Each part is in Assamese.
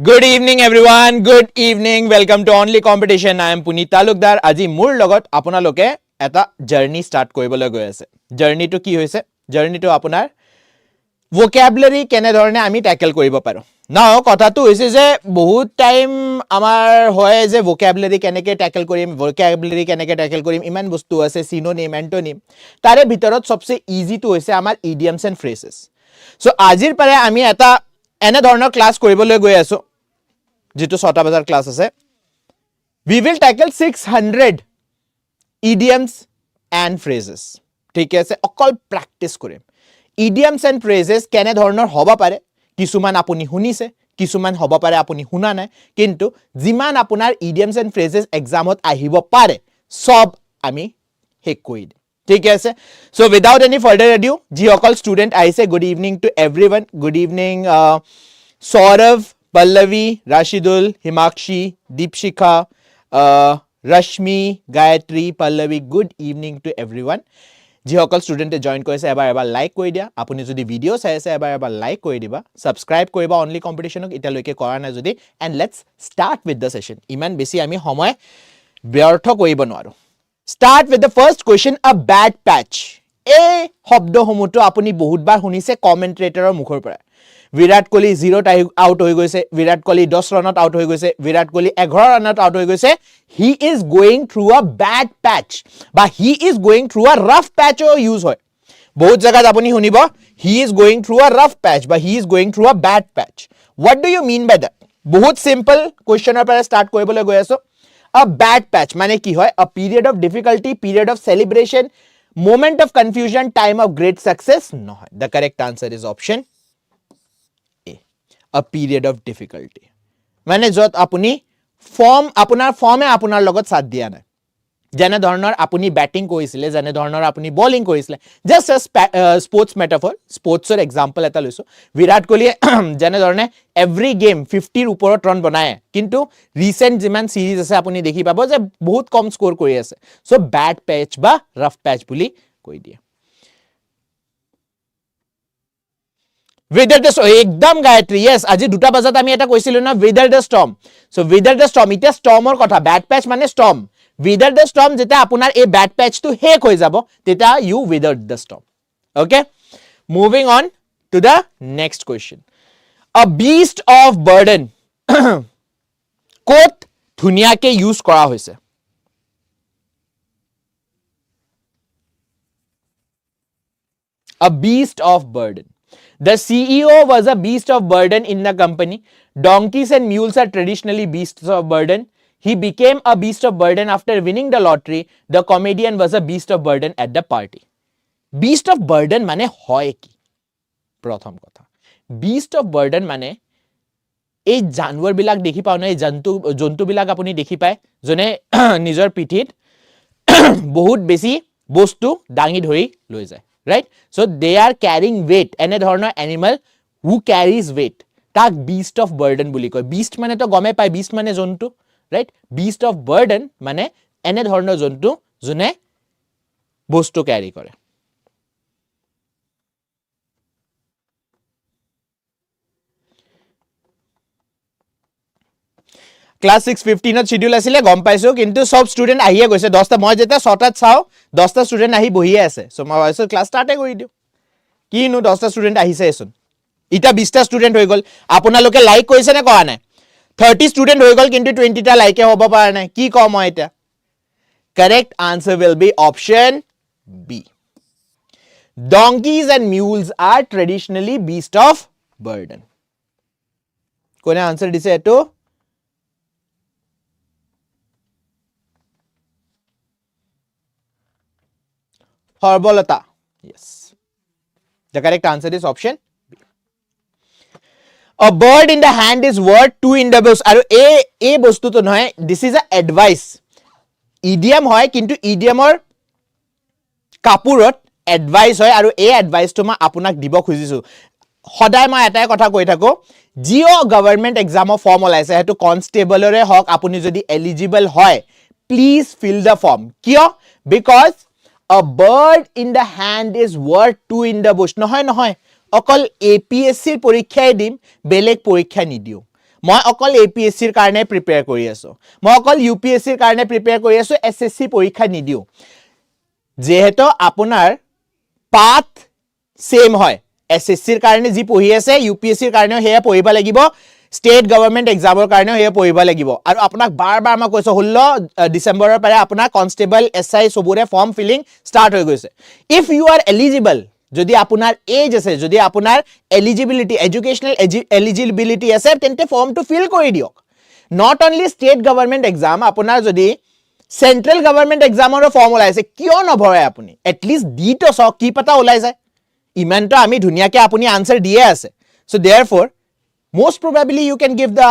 Good evening everyone. Good evening. Welcome to Only Competition. I am PUNEET Talukdar. Aji mur logot apunaloke eta journey start koribole goi ase. Journey to ki hoise? Journey to apunar vocabulary kene dhorone ami tackle koribo paro. Now kotha tu hoise je bahut time amar hoye je vocabulary keneke tackle korim, vocabulary keneke tackle korim, iman bostu ase, synonym, antonym. Tare bhitorot sobse easy tu hoise amar idioms and phrases. So ajir pare ami eta ene dhornor class koribole goi aso. जितो 6টা বজাৰ ক্লাস আছে we will tackle 600 idioms and phrases ঠিক আছে অকল প্র্যাকটিস কৰিম idioms and phrases কেনে ধৰণৰ হ'ব পাৰে কিছুমান আপুনি শুনিছে কিছুমান হ'ব পাৰে আপুনি শুনা নাই কিন্তু যিমান আপোনাৰ idioms and phrases এক্সামত আহিব পাৰে সব আমি হেক কৰি দিম ঠিক আছে so without any further ado যি অকল ষ্টুডেন্ট আহিছে good evening to everyone good evening Saurav Pallavi, Rashidul, Himakshi, Deepshikha, Rashmi, Gayatri, Pallavi, good evening to everyone. Jihokal student join koise ebar like koi dia. Apuni jodi video sai ase ebar like koi diba. Subscribe koriba Only Competition ok ita loike kora na jodi. And let's start with the session. Iman besi ami homoy byartho koribo noaru. Start with the first question, a bad patch. A hobdo homuto apuni bahut bar hunise commentator mukhor pora. Virat Kohli 0 out হৈ গৈছে Virat Kohli 10 রানত আউট হৈ গৈছে Virat Kohli 11 রানত আউট হৈ গৈছে he is going through a bad patch বা he is going through a rough patch ও ইউজ হয় বহুত জায়গাত আপুনি শুনিব he is going through a rough patch বা he is going through a bad patch what do you mean by that বহুত সিম্পল কোৱেশ্চনৰ পৰা স্টাৰ্ট কৰিবলৈ গৈ আছো a bad patch মানে কি হয় a period of difficulty period of celebration moment of confusion time of great success নহয় the correct answer is option a period of difficulty মানে যত আপুনি আপোনাৰ ফৰ্মে আপোনাৰ লগত সাথ দিয়া নাই জেনে ধৰণৰ আপুনি ব্যাটিং কৰিছিলে জেনে ধৰণৰ আপুনি বোলিং কৰিছিলে জাস্ট স্পোৰ্টস মেটাফৰ স্পোৰ্টছৰ এক্সাম্পল এটা লৈছো বিৰাট কোহলি জেনে ধৰণে এভৰি গেম 50 ৰ ওপৰত ৰান বনায় কিন্তু ৰিসেন্ট যিমান সিৰিজ আছে আপুনি দেখি পাব যে বহুত কম স্কোৰ কৰি আছে সো ব্যাড প্যাচ বা ৰাফ প্যাচ বুলি কৈ দিয়ে Wither the storm ekdam Gayatri yes আজি দুটা বাজাত আমি এটা কৈছিলো না wither the storm so wither the storm এটা stormৰ কথা bad patch মানে storm wither the storm যেটা আপোনাৰ এই bad patch টো হেক হৈ যাব তেটা you withered the storm okay moving on to the next question a beast of burden কোট ধুনিয়াকে ইউজ কৰা হৈছে a beast of burden The CEO was a beast of burden in the company. Donkeys and mules are traditionally beasts of burden. He became a beast of burden after winning the lottery. The comedian was a beast of burden at the party. Beast of burden mane hoy ki? Prothom kotha. Beast of burden mane ei janwar bilak dekhi pao na ei jontu bilak apuni dekhi pae jone nijor pithit bahut beshi bostu dangi dhori loi jay. Right? So they are carrying weight. Ene dhornor animal who carries weight. Tak beast of burden buli koy. Beast mane to gome pai beast mane jontu. Right? Beast of burden mane ene dhornor jontu jone bostu carry kore. Class 615 to schedule আছিল গম পাইছো কিন্তু সব স্টুডেন্ট আহিয়ে গৈছে 10টা মই যেটা 6টাত চাও 10টা স্টুডেন্ট আহি বহিয়ে আছে সো মই ভাবিছো ক্লাস স্টাৰ্টে কৰি দিও কিনো 10টা স্টুডেন্ট আহিছে এসন ইটা 20টা স্টুডেন্ট হৈ গল আপোনালোকে লাইক কৰিছে নে কোৱা নাই 30 স্টুডেন্ট হৈ গল কিন্তু 20টা লাইকে হ'ব পৰা নাই কি কম মই এটা correct answer will be option B donkeys and mules are traditionally beast of burden কোনে আনসার দিছে এটো Horbolata. Yes. The correct answer is option B. A bird in the hand is worth two in the bush. Aru a bostu to noy. This is a advice. Idiom hoy kintu idiom or kapurot advice hoy aru a advice to ma apunak dibo khujisu. Hoday ma etai kotha koi thako. Jio government exam form olaise hetu constable ore hok apuni jodi eligible hoy. Please fill the form. Kyo? Because a bird in the hand is worth two in the bush. Nohoy. Okol APSC পৰীক্ষায় দিম বেলেগ পৰীক্ষা নিদিও মই অকল এপিএসসিৰ কাৰণে প্ৰিপেয়াৰ কৰি আছো মই অকল ইউপিএসসিৰ কাৰণে প্ৰিপেয়াৰ কৰি আছো এসএসসি পৰীক্ষা নিদিও যেহেতু আপোনাৰ পাথ সেম হয় এসএসসিৰ কাৰণে যি পঢ়ি আছে ইউপিএসসিৰ কাৰণে হেয়া পঢ়িব লাগিব স্টেট গভৰ্নমেন্ট এক্সামৰ কাৰণে হেয়া পঢ়িব লাগিব আৰু আপোনাক বাৰ বাৰ মই কৈছো 16 ডিসেম্বৰৰ পৰা আপোনাৰ কনস্টেবল এসআই সবুৰে ফৰ্ম ফিলিং স্টাৰ্ট হৈ গৈছে ইফ ইউ আৰ এলিজিবল যদি আপোনাৰ এজ আছে যদি আপোনাৰ এলিজিবিলিটি এডুকেশনাল এলিজিবিলিটি আছে তেন্তে ফৰ্মটো ফিল কৰি দিয়ক not only state government exam আপোনাৰ যদি সেন্ট্ৰেল গভৰ্নমেন্ট এক্সামৰ ফৰ্ম ওলাইছে কিয় নভৰাই আপুনি এটলিষ্ট দিটো সক কি পতা ওলাই যায় ইমানটো আমি ধুনিয়াকে আপুনি আনসাৰ দিয়ে আছে so therefore most probably you can give the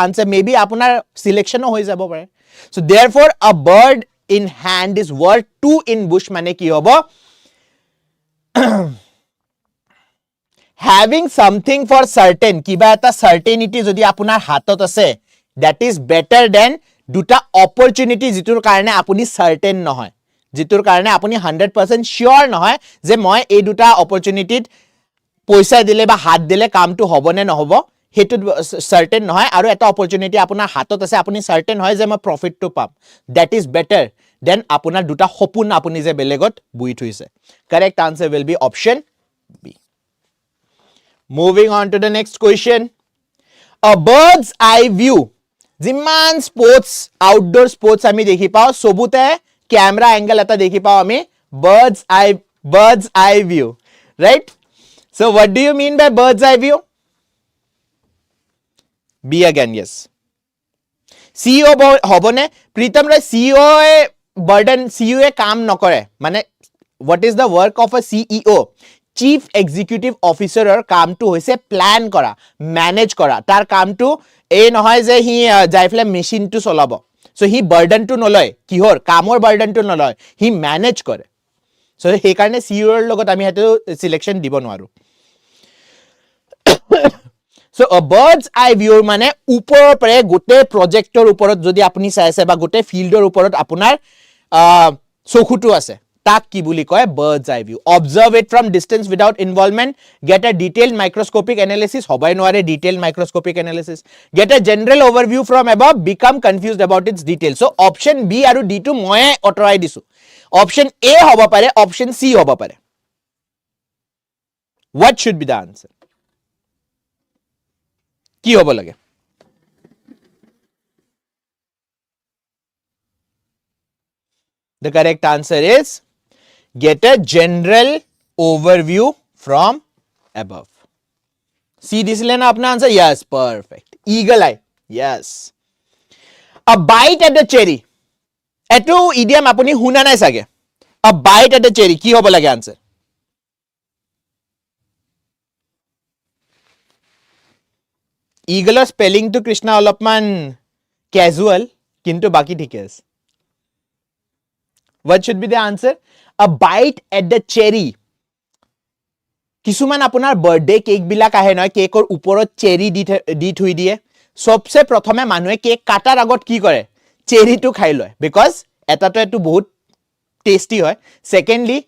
answer maybe apunar selection ho jabo pare so therefore a bird in hand is worth two in bush mane ki hobo having something for certain kiba eta certainty jodi apunar hatot ase that is better than duta opportunity jitur karone apuni certain nohoy jitur karone apuni 100% sure nohoy je moi ei duta opportunity পইচা দিলে বা হাত দিলে কামটো হবনে নহব হেতু সার্টেন নহয় আৰু এটা অপৰচুনিটি আপোনাৰ হাতত আছে আপুনি সাৰ্টেন হয় যে মই প্ৰফিটটো পাম দ্যাট ইজ বেটাৰ দেন আপোনাৰ দুটা সপোন আপুনি যে বেলেগত বুই থৈছে correct answer will be option B moving on to the next question আ বার্ডস আই ভিউ যিমান স্পোর্টস আউটডোর স্পোর্টস আমি দেখি পাও সবুতে ক্যামেরা অ্যাঙ্গেল এটা দেখি পাও আমি birds eye view right So what do you mean by bird's eye view? B again, yes. CEO hobone Pritam Rai CEO e burden CEO e kaam nokore mane what is the work of a CEO chief executive officer or kaam to hoise plan kora manage kora tar kaam to e nohoy je hi jaifle machine to solabo so he burden to noloy kihor kamor burden to noloy he manage kore so he karone CEO er logot ami hetu selection dibo noaru so a bird's eye view মানে উপৰৰ পৰা গোটে প্ৰজেক্টৰ ওপৰত যদি আপুনি চাই আছে বা গোটে ফিল্ডৰ ওপৰত আপোনাৰ চকুটো আছে তাক কি বুলি কয় bird's eye view observe it from distance without involvement get a detailed microscopic analysis হবাই নোৱাৰে detailed microscopic analysis get a general overview from above become confused about its details so option B আৰু D টো মই অতৰাই দিছো option A হ'ব পাৰে option C হ'ব পাৰে what should be the answer কি হ'ব লাগে the correct answer is get a general overview from above see disile na apna answer yes perfect eagle eye yes a bite at the cherry etu idiom apuni huna nai sage a bite at the cherry ki hobo lage answer eagle spelling to krishna অলপমান casual কিন্তু বাকি ঠিক আছে what should be the answer a bite at the cherry কিছুমান আপোনাৰ বাৰ্থডে কেক বিলাক আহে নয় কেকৰ ওপৰত চেৰি দি থৈ দিয়ে সবসে প্ৰথমে মানুহে কেক কাটাৰ আগত কি কৰে চেৰিটো খাই লয় বিকজ এটাটো এটো বহুত টেস্টি হয় secondly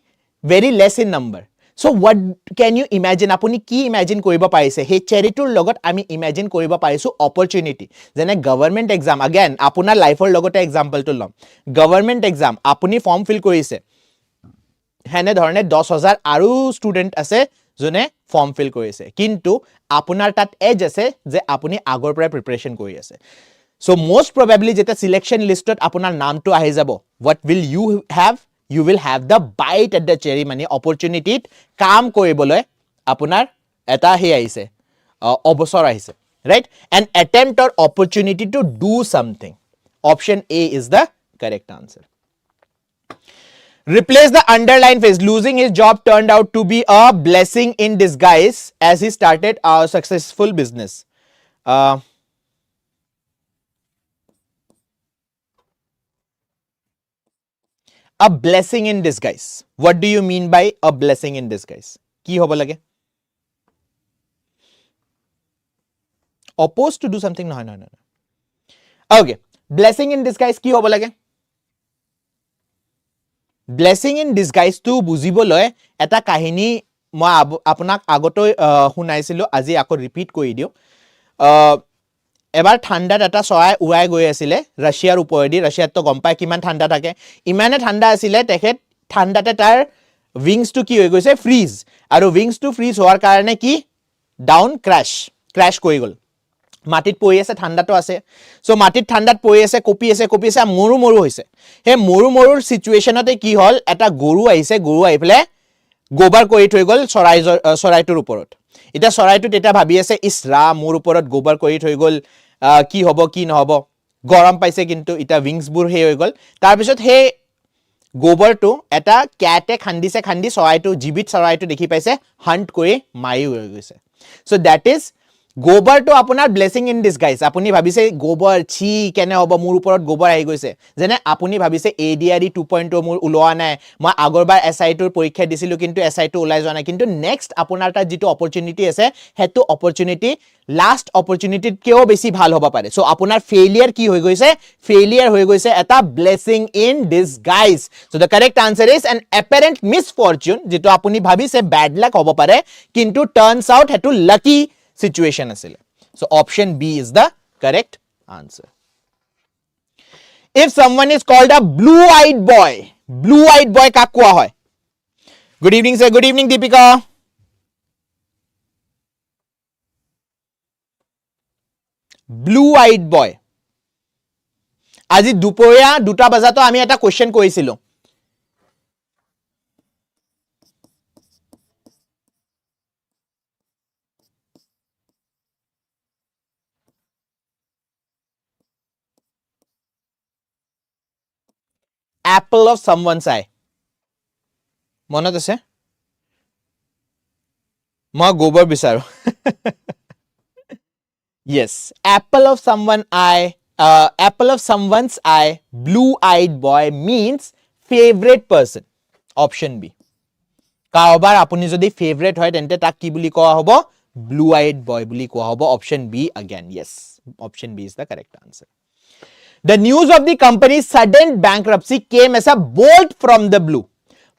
very less in number so what can you imagine apuni ki imagine koriba parise he charityr logot ami imagine koriba parisu opportunity jene government exam again apunar life or logote example to lom government exam apuni form fill korise hene dhorone 10000 aru student ase jone form fill korise kintu apunar tat age ase je apuni agor pora preparation kori ase so most probably jeta selection listot apunar naam to ahi jabo what will you have you will have the bite at the cherry mane opportunity kaam koribole apunar eta he aise obosor aise right an attempt or opportunity to do something option A is the correct answer replace the underline phrase losing his job turned out to be a blessing in disguise as he started a successful business a blessing in disguise what do you mean by a blessing in disguise ki hobo lage opposed to do something no okay blessing in disguise ki hobo lage blessing in disguise to bujiboloi eta kahini moi apunak agoto hunaisilu aji ako repeat koi diu এবাৰ ঠাণ্ডাত এটা চৰাই উৰাই গৈ আছিলে ৰাছিয়াৰ ওপৰেদি ৰাছিয়াততো গম পায় কিমান ঠাণ্ডা থাকে ইমানে ঠাণ্ডা আছিলে তেখেত ঠাণ্ডাতে তাৰ উইংছটো কি হৈ গৈছে ফ্ৰিজ আৰু উইংছটো ফ্ৰিজ হোৱাৰ কাৰণে কি ডাউন ক্ৰাশ কৰি গ'ল মাটিত পৰি আছে ঠাণ্ডাটো আছে সো মাটিত ঠাণ্ডাত পৰি আছে কপি আছে মৰু হৈছে হে মৰুৰ সিচুৱেশনতে কি হল এটা গৰু আহিছে গৰু আহি পেলে গোবৰ কৰি থৈ গ'ল চৰাইটোৰ ওপৰত এটা চৰাইটো তেতিয়া ভাবি আছে ইছৰা মোৰ ওপৰত গোবৰ কৰি থৈ গ'ল কি হ'ব কি নহব গৰম পাইছে কিন্তু এটা উইংছবোৰ হে হৈ গ'ল তাৰ পিছত হে গোবৰটো এটা ক্যাটে খান্দি চৰাইটো জীৱিত চৰাইটো দেখি পাইছে হান্ট কৰি মাৰি হৈ গৈছে সো দ্যাট ইজ গোবৰটো আপোনাৰ ব্লেসিং ইন ডিসগাইজ আপুনি ভাবিছে গোবৰ ছি কেনে হ'ব মোৰ ওপৰত গোবৰ আহি গৈছে যেনে আপুনি ভাবিছে এডিআৰই 2.0 মোৰ উলোৱা নাই মই আগৰবাৰ এসআই টোৰ পৰীক্ষা দিছিলো কিন্তু এসআই টো ওলাই যোৱা নাই কিন্তু নেক্সট আপোনাৰ তাৰ যেটো অপৰচুনিটি আছে হেতু অপৰচুনিটি লাষ্ট অপৰচুনিটিত কেও বেছি ভাল হ'ব পাৰে সো আপোনাৰ ফেইলিয়াৰ কি হৈ গৈছে ফেইলিয়াৰ হৈ গৈছে এটা blessing in disguise so the correct answer is an apparent misfortune যেটো আপুনি ভাবিছে ব্যাড লাক হ'ব পাৰে কিন্তু টাৰ্নস আউট হেতু লাকি situation asile so option B is the correct answer if someone is called a blue eyed boy kak koa hoy good evening sir good evening Deepika blue eyed boy আজি দুপৰীয়া 2টা বজাতো আমি এটা কোৱেশ্চন কৰিছিলো apple of someone's eye মনত আছে মই গোবৰ বিচাৰো yes apple of someone's eye blue eyed boy means favorite person option B কাৰোবাৰ আপুনি যদি ফেভাৰিট হয় তেন্তে তাক কি বুলি কোৱা হ'ব blue eyed boy বুলি কোৱা হ'ব option B again yes option B is the correct answer The news of the company's sudden bankruptcy came as a bolt from the blue.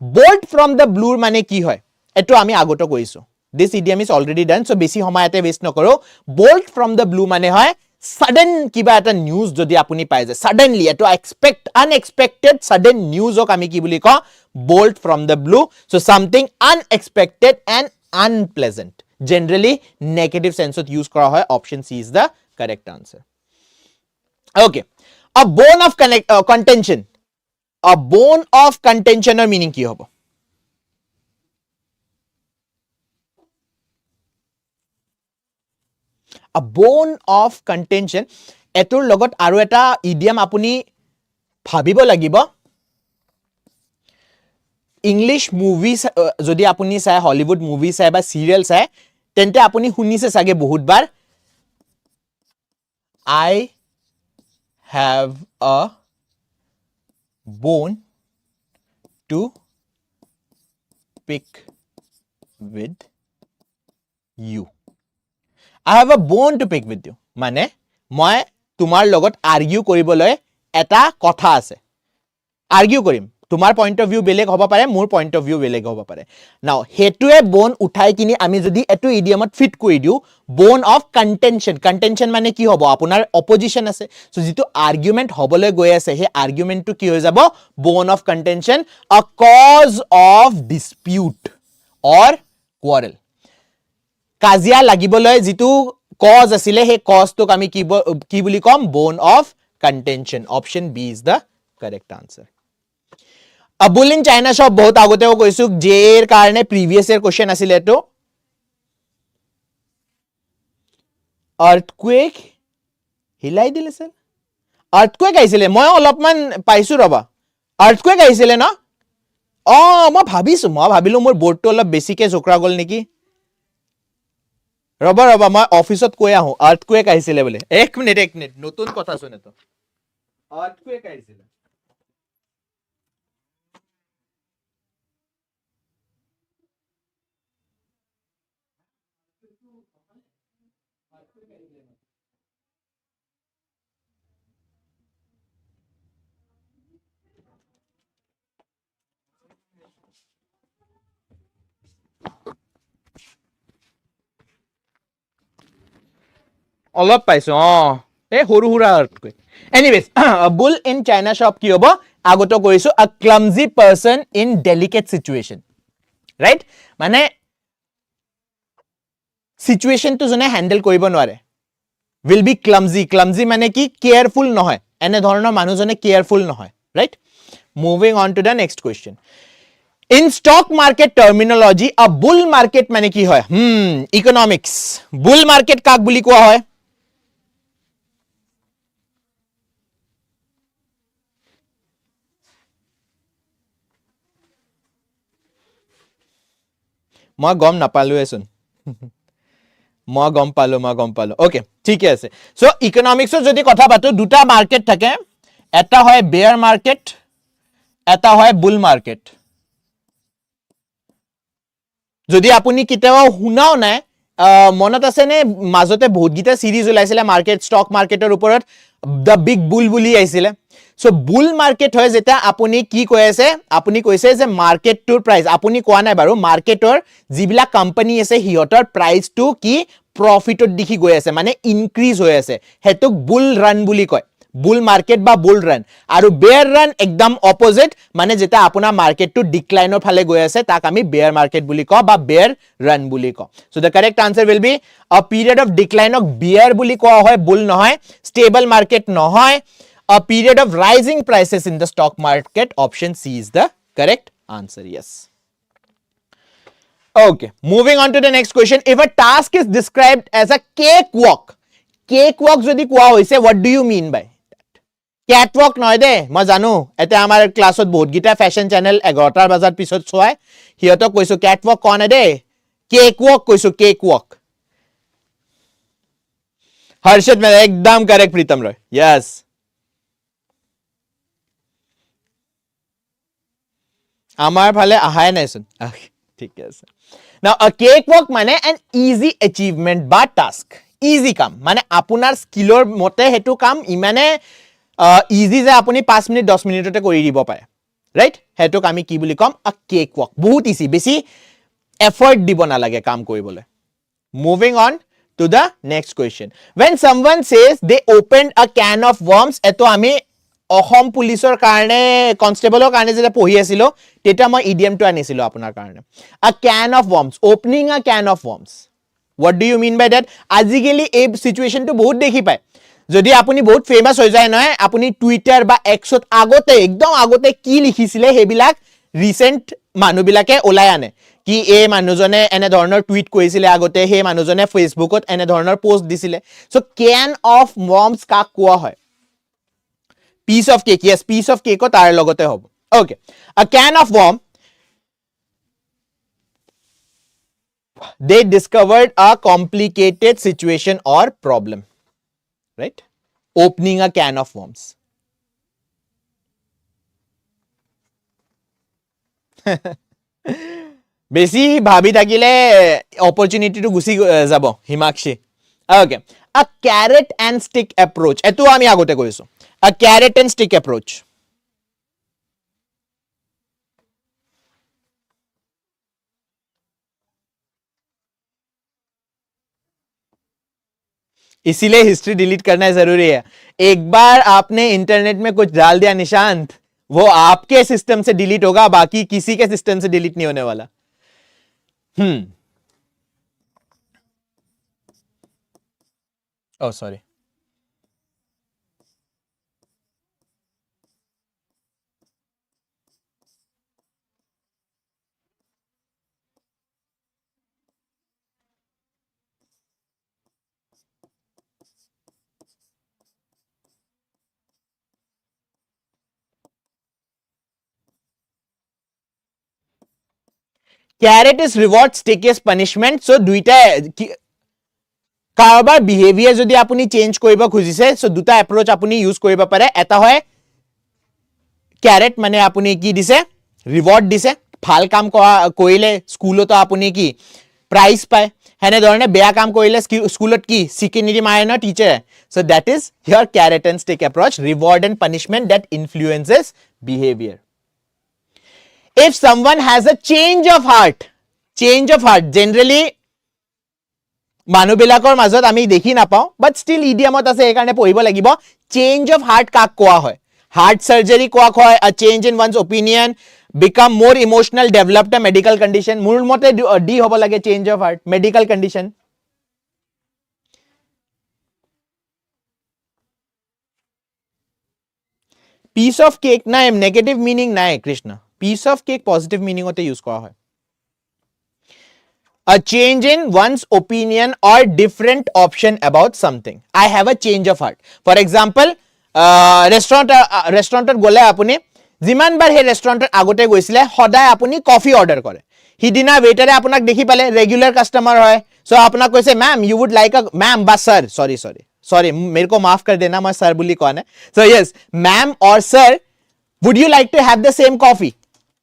Bolt from the blue মানে কি হয় এটো আমি আগতে কৈছো This idiom is already done so বেছি সময়তে waste নকৰো bolt from the blue মানে হয় sudden কিবা এটা নিউজ যদি আপুনি পাই যায় suddenly এটো unexpected sudden news ok আমি কি বুলি কওঁ bolt from the blue so something unexpected and unpleasant generally negative sense to use কৰা হয় option C is the correct answer okay a bone of contention a bone of contention or meaning কি হ'ব a bone of contention এটোৰ লগত আৰু এটা idiom আপুনি ভাবিব লাগিব ইংলিশ মুভিজ যদি আপুনি চাই হলিউড মুভি চাই বা সিৰিয়েল চাই তেন্তে আপুনি শুনিছে চাগে বহুতবাৰ I have a bone to pick with you I have a bone to pick with you মানে মই তোমাৰ লগত আৰ্গিউ কৰিবলৈ এটা কথা আছে আৰ্গিউ কৰিম তোমাৰ পইণ্ট অফ ভিউ বেলেগ হ'ব পাৰে মোৰ পইণ্ট অফ ভিউ বেলেগ হ'ব পাৰে নাও হেতুৱে বোন উঠাই কিনি আমি যদি এটো ইডিয়মত ফিট কৰি দিও বোন অফ কন্টেনশন মানে কি হ'ব আপোনাৰ অপজিশন আছে সো যেটো আৰ্গুমেন্ট হ'বলৈ গৈ আছে হে আৰ্গুমেন্টটো কি হৈ যাব bone of contention a cause of dispute or quarrel কাজিয়া লাগিবলৈ যেটো কজ আছিলে হে কজটোক আমি কি বুলি কম bone of contention option B is the correct answer A bull in China shop বহুত আগতেও কৈছো জেৰ কাৰণে প্ৰিভিয়াস ইয়াৰ কোশ্চেন আছিল এটো আৰ্থকুৱেক হিলাই দিলে স্যাৰ আৰ্থকুৱেক আহিছিলে মই অলপমান পাইছো ৰবা আৰ্থকুৱেক আহিছিলে না মই ভাবিলো মোৰ বোৰ্ডটো অলপ বেছিকে জোকৰা গল নেকি ৰবা মই অফিসত কৈ আহো আৰ্থকুৱেক আহিছিলে বলে এক মিনিট নতুন কথা শুনে তো আৰ্থকুৱেক আহিছিলে অলপ পাইছো এই সৰু সুৰা আৰ্টকৈ anyways bull in china shop কি হ'ব আগতো কৈছো a clumsy person in delicate situation right মানে সিচুৱেশ্যনটো যোনে হেণ্ডেল কৰিব নোৱাৰে will be clumsy মানে কি কেয়াৰফুল নহয় এনে ধৰণৰ মানুহজনে কেয়াৰফুল নহয় right moving on to the next question in stock market terminology a bull market মানে কি হয় ইকনমিক্স বুল মাৰ্কেট কাক বুলি কোৱা হয় মই গম নাপালোৱেচোন মই গম পালো ওকে ঠিকে আছে সো ইকনমিক্সৰ যদি কথা পাতো দুটা মাৰ্কেট থাকে এটা হয় বেয়াৰ মাৰ্কেট এটা হয় বুল মাৰ্কেট যদি আপুনি কেতিয়াও শুনাও নাই মনত আছে নে মাজতে বহুত গিটা সিৰিজ ওলাইছিলে মাৰ্কেট ষ্টক মাৰ্কেটৰ ওপৰত দ্য বিগ বুল বুলি আহিছিলে সো বুল মাৰ্কেট হয় যেটা আপুনি কি কৈ আছে আপুনি কৈছে যে মাৰ্কেটটোৰ প্ৰাইস আপুনি কোৱা নাই বাৰু মাৰ্কেটৰ যিবিলা কোম্পানী আছে হিয়তৰ প্ৰাইসটো কি প্ৰফিটত দেখি গৈ আছে মানে ইনক্ৰিজ হৈ আছে হেতুক বুল ৰান বুলি কয় বুল মাৰ্কেট বা বুল ৰান আৰু বেয়াৰ ৰান একদম অপোজিট মানে যেটা আপোনাৰ মাৰ্কেটটো ডিক্লাইনৰ ফালে গৈ আছে তাক আমি বেয়াৰ মাৰ্কেট বুলি কওঁ বা বেয়াৰ ৰান বুলি কওঁ so the correct answer will be a period of ডিক্লাইনক বেয়াৰ বুলি কোৱা হয় বুল নহয় ষ্টেবল মাৰ্কেট নহয় a period of rising prices in the stock market option C is the correct answer yes okay moving on to the next question if a task is described as a cakewalk jodi koa hoise what do you mean by catwalk noy de ma janu ete amar classot bahut gita fashion channel 11 ta bazar pisot soy hiyotok koisu catwalk kon de cakewalk koisu cakewalk harshit me ekdam correct pritam roy yes আমার ফালে আহাই নাইছোন ঠিক আছে নাও আ কেকওয়াক মানে এন ইজি অ্যাচিভমেন্ট বা টাস্ক ইজি কাম মানে আপোনাৰ স্কিলৰ মতে হেতু কাম ইমানে ইজি যে আপুনি 5 মিনিট 10 মিনিটতে কৰি দিব পাৰে ৰাইট হেতুক আমি কি বুলি কম আ কেকওয়াক বহুত ইজি বেছি এফৰ্ট দিব নালাগে কাম কৰিবলৈ moving on to the next question when someone says they opened a can of worms এটো আমি অসম পুলিচৰ কাৰণে কনস্টেবলৰ কাৰণে যেটা পঢ়ি আছিল তেটা মই ইডিয়মটো আনিছিল আপোনাৰ কাৰণে a can of worms opening a can of worms what do you mean by that আজিকালি এই সিচুৱেশনটো বহুত দেখি পায় যদি আপুনি বহুত ফেমাস হৈ যায় নহয় আপুনি টুইটাৰ বা এক্সত আগতে একদম আগতে কি লিখিছিলে হেবিলাক ৰিসেন্ট মানুহবিলাকে ওলাই আনে কি এই মানুহজনে এনে ধৰণৰ টুইট কৰিছিলে আগতে হে মানুহজনে ফেসবুকত এনে ধৰণৰ পোষ্ট দিছিলে সো can of worms কাক কোৱা হয় piece of cake yes piece of cake tar logote hob okay a can of worm they discovered a complicated situation or problem right opening a can of worms বেছি ভাবি থাকিলে opportunity to গুছি যাব Himakshi okay a carrot and stick approach এটো আমি আগতে কৈছো a carrot and stick approach इसीलिए हिस्ट्री डिलीट करना जरूरी है एक बार आपने इंटरनेट में कुछ डाल दिया निशांत वो आपके सिस्टम से डिलीट होगा बाकी किसी के सिस्टम से डिलीट नहीं होने वाला oh sorry carrot is reward stick is punishment so দুইটা কাৰোবাৰ বিহেভিয়াৰ যদি আপুনি চেঞ্জ কৰিব খুজিছে সো দুটা এপ্ৰোচ আপুনি ইউজ কৰিব পাৰে এটা হয় ক্যাৰেট মানে আপুনি কি দিছে ৰিওয়াৰ্ড দিছে ভাল কাম কৰিলে স্কুলত আপুনি কি প্ৰাইজ পায় হেনে ধৰণে বেয়া কাম কৰিলে স্কুলত কি সিকিনিৰি মাৰে না teacher so that is here carrot and stick approach reward and punishment that influences behaviour if someone has a change of heart generally মানুহবিলাকৰ মাজত আমি দেখি নাপাওঁ বাট ষ্টিল ইডিয়ামত আছে এইকাৰণে পঢ়িব লাগিব চেঞ্জ অফ হাৰ্ট কাক কোৱা হয় হাৰ্ট সাৰ্জাৰী কোৱা হয় a change in one's opinion become more emotional developed a medical condition মোৰ মতে ডি হ'ব লাগে change of heart medical condition piece of cake নাই negative meaning নাই Krishna piece of cake positive meaning ওতে ইউজ কৰা হয় a change in one's opinion or different option about something I have a change of heart for example restaurant গলে আপুনি যিমান বাৰ হে ৰেষ্টুৰেণ্টত আগতে গৈছিলে সদায় আপুনি কফি অৰ্ডাৰ কৰে হিদিনা ৱেটাৰে আপোনাক দেখি পালে ৰেগুলাৰ কাস্টমাৰ হয় সো আপোনাক কৈছে ma'am you would like a ma'am বা স্যাৰ sorry मेरे को माफ कर देना मैं सर बुली कौन है so yes ma'am or sir would you like to have the same coffee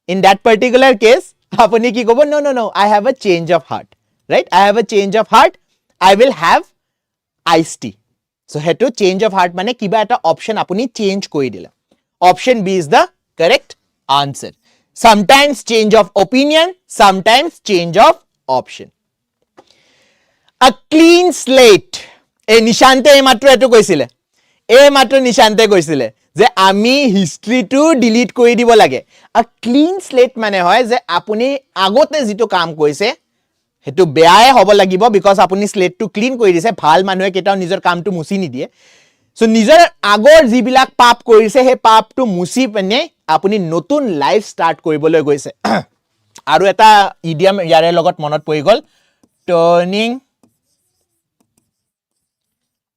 in that particular case apuni ki kobo no I have a change of heart right I have a change of heart I will have iced tea so hetu change of heart mane kiba eta option apuni change koi dila option B is the correct answer sometimes change of opinion sometimes change of option a clean slate এই নিশান্তে মাত্ৰ এটো কৈছিলে এই মাত্ৰ নিশান্তে কৈছিলে যে আমি হিষ্ট্ৰিটো ডিলিট কৰি দিব লাগে আ ক্লিন স্লেট মানে হয় যে আপুনি আগতে যেটো কাম কৰিছে হেতু বেয়াই হ'ব লাগিব বিকজ আপুনি স্লেটটো ক্লিন কৰি দিছে ভাল মানুহে কেটাও নিজৰ কামটো মুছি নিদিয়ে সো নিজৰ আগৰ যিবিলাক পাপ কৰিছে হে পাপটো মুছি পেনে আপুনি নতুন লাইফ ষ্টাৰ্ট কৰিবলৈ গৈছে আৰু এটা ইডিয়াম ইয়াৰে লগত মনত পৰি গল টাৰ্নিং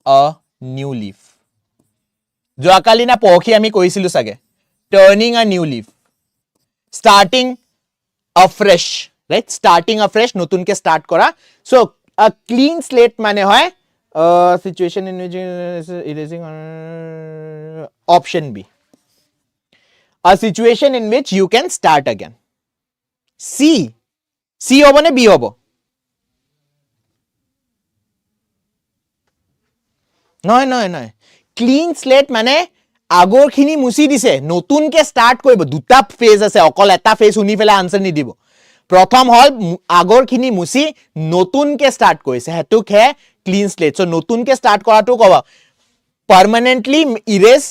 a new leaf যোৱাকালি না পৰখি আমি কৈছিলো সাগে turning a new leaf starting afresh right starting afresh নতুনকে start কৰা so a clean slate মানে হয় situation in which erasing option B a situation in which you can start again C হ'ব নে B হ'ব নহয় ক্লিন স্লেট মানে আগৰখিনি মুছি দিছে নতুনকে স্টাৰ্ট কৰিব দুটা ফেজ আছে অকল এটা ফেজ শুনি ফেলে আনসাৰ নি দিব প্ৰথম হল আগৰখিনি মুছি নতুনকে স্টাৰ্ট কৰিছে হেতু খে ক্লিন স্লেট সো নতুনকে স্টাৰ্ট কৰাটো কব পাৰ্মানেন্টলি ইৰেজ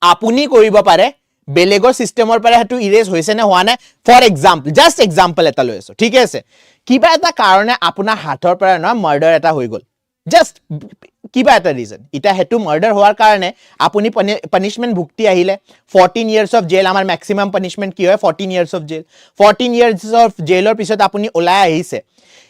আপুনি কৰিব পাৰে বেলেগৰ সিস্টেমৰ পৰা হেতু ইৰেজ হৈছে নে হোৱা নাই ফৰ এক্সাম্পল জাস্ট এক্সাম্পল এটা লৈ আছো ঠিক আছে কিবা এটা কাৰণে আপোনাৰ হাতৰ পৰা না মাৰ্ডাৰ এটা হৈ গল জাস্ট কিবা এটা ৰিজন এটা হেতু মাৰ্ডাৰ হোৱাৰ কাৰণে আপুনি পানিশমেন্ট ভুক্তি আহিলে 14 ইয়াৰ্স অফ জেল আমাৰ ম্যাক্সিমাম পানিশমেন্ট কি হয় 14 years of jail 14 years of জেলৰ পিছত আপুনি ওলাই আহিছে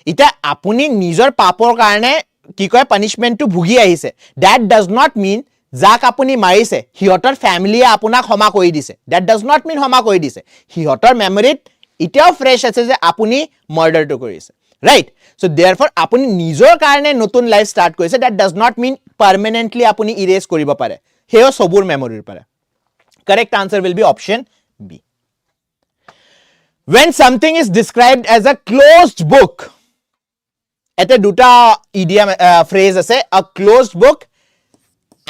এটা আপুনি নিজৰ পাপৰ কাৰণে কি কয় পানিশমেন্টটো ভুগি আহিছে দ্যাট ডাজ নট মিন যাক আপুনি মাৰিছে হিয়তৰ ফ্যামিলিয়ে আপোনাক ক্ষমা কৰি দিছে দ্যাট ডাজ নট মিন ক্ষমা কৰি দিছে হিয়তৰ মেমৰিত ইটাও ফ্ৰেশ আছে যে আপুনি মাৰ্ডাৰটো কৰিছে right so therefore apuni nijor karone notun life start korise that does not mean permanently apuni erase koribo pare heyo sobur memory pare correct answer will be option B when something is described as a closed book ete duta idiom phrase ase a closed book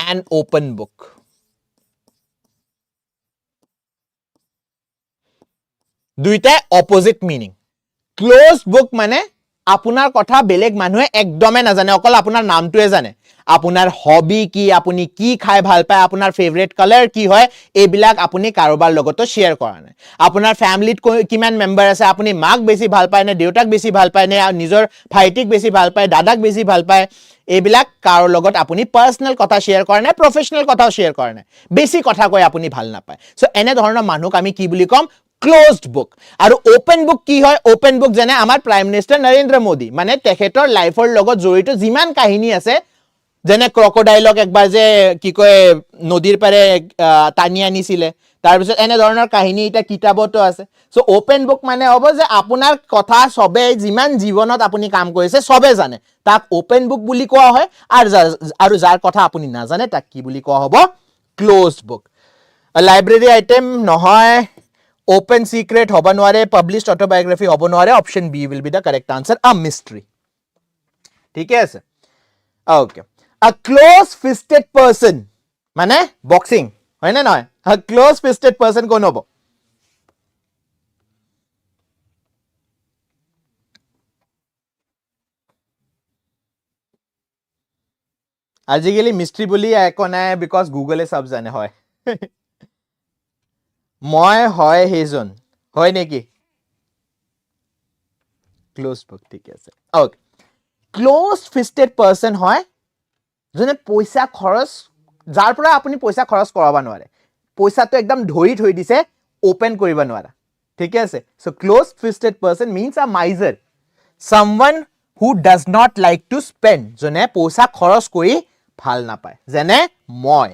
and open book duita opposite meaning closed book mane আপোনাৰ কথা বেলেগ মানুহে একদমে নাজানে অকল আপোনাৰ নামটোৱে জানে আপোনাৰ হবি কি আপুনি কি খাই ভাল পায় আপোনাৰ ফেভাৰিট কালাৰ কি হয় এইবিলাক আপুনি কাৰোবাৰ লগত শেয়াৰ কৰা নাই আপোনাৰ ফ্যামিলিত কিমান মেম্বাৰ আছে আপুনি মাক বেছি ভাল পায় নে দেউতাক বেছি ভাল পায় নে নিজৰ ভাইটিক বেছি ভাল পায় দাদাক বেছি ভাল পায় এইবিলাক কাৰো লগত আপুনি পাৰ্সোনাল কথা শেয়াৰ কৰা নাই প্ৰফেশনাল কথাও শেয়াৰ কৰা নাই বেছি কথা কৈ আপুনি ভাল নাপায় সো এনে ধৰণৰ মানুহক আমি কি বুলি কম closed book আৰু open book কি হয় open book জানে আমাৰ প্ৰাইম মিনিষ্টাৰ নৰেন্দ্ৰ মোদী মানে তেখেতৰ লাইফৰ লগত জড়িত যিমান কাহিনী আছে যেনে ক্ৰকডাইলক একবাৰ যে কি কয় নদীৰ পাৰে টানি আনিছিলে তাৰ পিছত এনে ধৰণৰ কাহিনী এটা কিতাপতো আছে সো open book মানে হ'ব যে আপোনাৰ কথা সবে যিমান জীৱনত আপুনি কাম কৰিছে সবে জানে তাক open book বুলি কোৱা হয় আৰু যাৰ কথা আপুনি নাজানে তাক কি বুলি কোৱা হ'ব closed book লাইব্ৰেৰী আইটেম নহয় open secret hoba noare published autobiography hoba noare option B will be the correct answer a mystery theek hai ase okay a close fisted person mane boxing hoy na noy a close fisted person kon hobo আজিকালি মিস্ত্ৰী বুলি একো নাই বিকজ গুগলে সব জানে হয় মই হয় সেইজন হয় নেকি ক্লোজ বুক ঠিক আছে ওকে ক্লোজ ফিষ্টেড পাৰ্সন হয় যোনে পইচা খৰচ যাৰ পৰা আপুনি পইচা খৰচ কৰাব নোৱাৰে পইচাটো একদম ধৰি থৈ দিছে ওপেন কৰিব নোৱাৰা ঠিক আছে so close fisted person means a miser someone who does not like to spend যোনে পইচা খৰচ কৰি ভাল নাপায় যেনে মই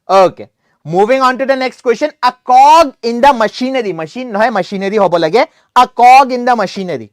okay moving on to the next question a cog in the machinery machine নহয় machinery হ'ব লাগে a cog in the machinery